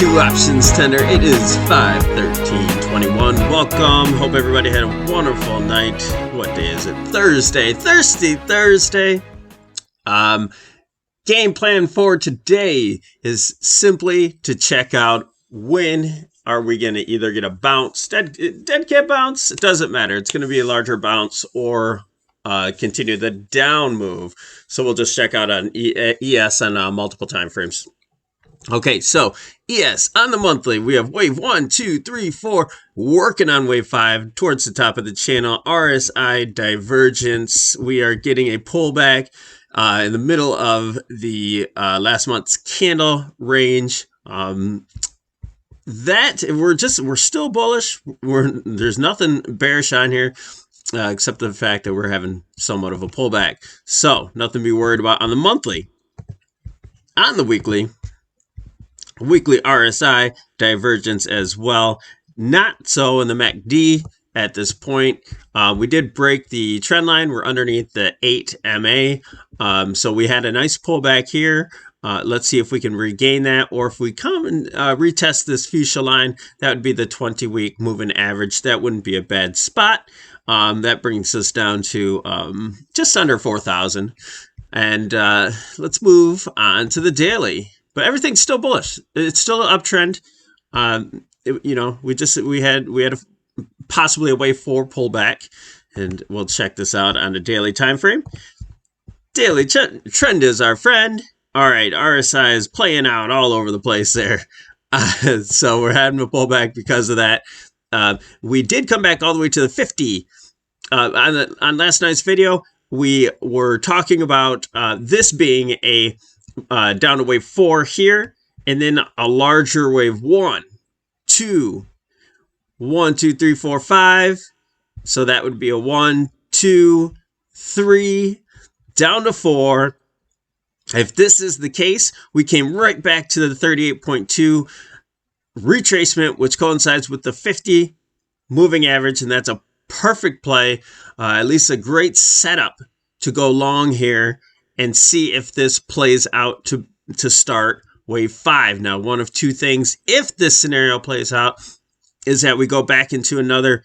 Two options tender. It is 5/13/21. Welcome. Hope everybody had a wonderful night. What day is it? Thursday. Thirsty Thursday. Game plan for today is simply to check out when are we going to either get a bounce, dead cat bounce. It doesn't matter. It's going to be a larger bounce or continue the down move. So we'll just check out on ES on multiple time frames. Okay, so ES on the monthly, we have wave 1, 2, 3, 4, working on wave 5 towards the top of the channel. RSI divergence, we are getting a pullback in the middle of the last month's candle range. We're still bullish. There's nothing bearish on here except the fact that we're having somewhat of a pullback. So nothing to be worried about on the monthly. On the weekly RSI divergence as well. Not so in the MACD at this point. We did break the trend line. We're underneath the 8 MA. So we had a nice pullback here. Let's see if we can regain that, or if we come and retest this fuchsia line, that would be the 20-week moving average. That wouldn't be a bad spot. That brings us down to just under 4,000. And let's move on to the daily. But everything's still bullish. It's still an uptrend. We had possibly a wave 4 pullback, and we'll check this out on the daily time frame. Daily trend is our friend. All right, RSI is playing out all over the place there. So we're having a pullback because of that. We did come back all the way to the 50. On last night's video, we were talking about this being a down to wave 4 here, and then a larger wave 1, 2, 1, 2, 3, 4, 5. So that would be a 1, 2, 3, down to 4. If this is the case, we came right back to the 38.2 retracement, which coincides with the 50 moving average, and that's a perfect play, at least a great setup to go long here and see if this plays out to start wave 5. Now, one of two things, if this scenario plays out, is that we go back into another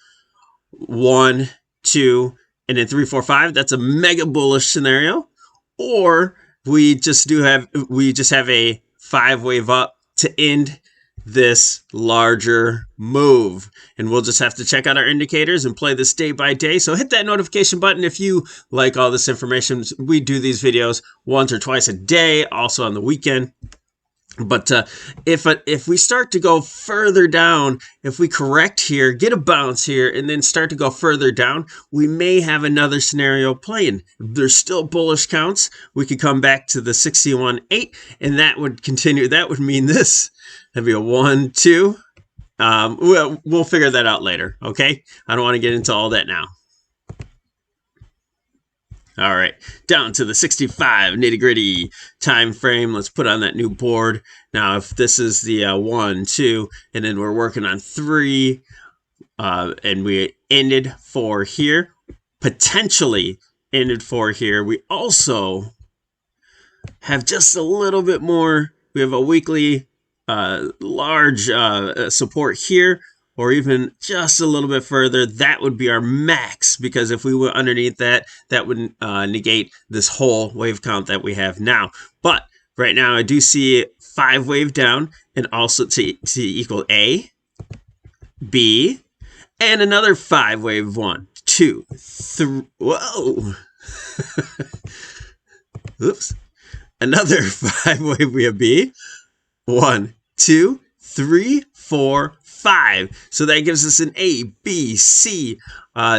1, 2, and then 3, 4, 5. That's a mega bullish scenario. Or we just have a 5 wave up to end this larger move, and we'll just have to check out our indicators and play this day by day. So hit that notification button if you like all this information. We do these videos once or twice a day, also on the weekend. But if we start to go further down, if we correct here, get a bounce here, and then start to go further down, we may have another scenario playing. If there's still bullish counts, we could come back to the 61.8, and that would continue. That would mean this. That'd be a 1, 2. We'll figure that out later, okay? I don't want to get into all that now. All right, down to the 65 nitty-gritty time frame. Let's put on that new board. Now, if this is the 1, 2, and then we're working on 3, and we ended 4 here, potentially ended 4 here. We also have just a little bit more. We have a weekly large support here, or even just a little bit further. That would be our max, because if we were underneath that, that would negate this whole wave count that we have now. But right now I do see 5 wave down, and also to equal A, B, and another 5 wave 1, 2, 3. Whoa. Oops. Another 5 wave we have B. 1, 2, 3, 4, 5. So that gives us an A, B, C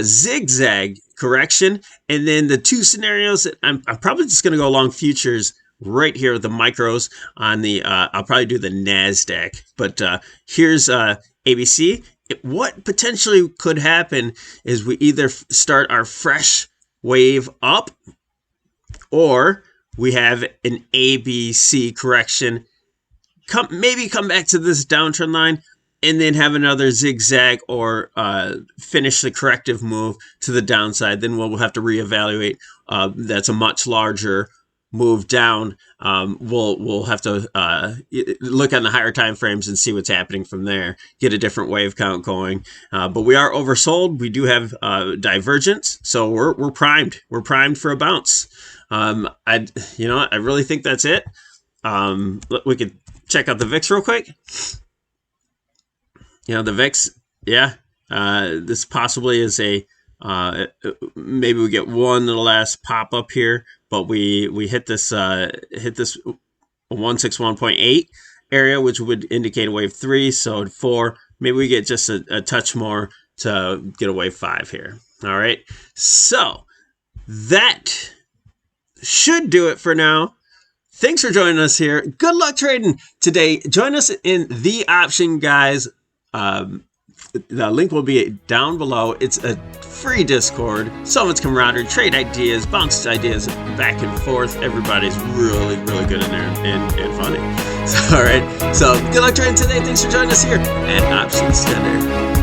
zigzag correction. And then the 2 scenarios, I'm probably just going to go along futures right here with the micros on the, I'll probably do the NASDAQ. But here's ABC. What potentially could happen is we either start our fresh wave up, or we have an ABC correction, maybe come back to this downtrend line, and then have another zigzag, or finish the corrective move to the downside. Then we'll have to reevaluate. That's a much larger move down, we'll have to look on the higher time frames and see what's happening from there. Get a different wave count going. But we are oversold. We do have divergence, so we're primed. We're primed for a bounce. I really think that's it. We could check out the VIX real quick. The VIX, yeah. This possibly is a maybe we get one last pop up here, but we hit this 161.8 area, which would indicate a wave 3. So 4, maybe we get just a touch more to get a wave 5 here. All right, so that should do it for now. Thanks for joining us here. Good luck trading today. Join us in the option, guys. The link will be down below. It's a free Discord. So much camaraderie, trade ideas, bounce ideas back and forth. Everybody's really, really good in there and funny. So, all right. So good luck trading today. Thanks for joining us here at Options Standard.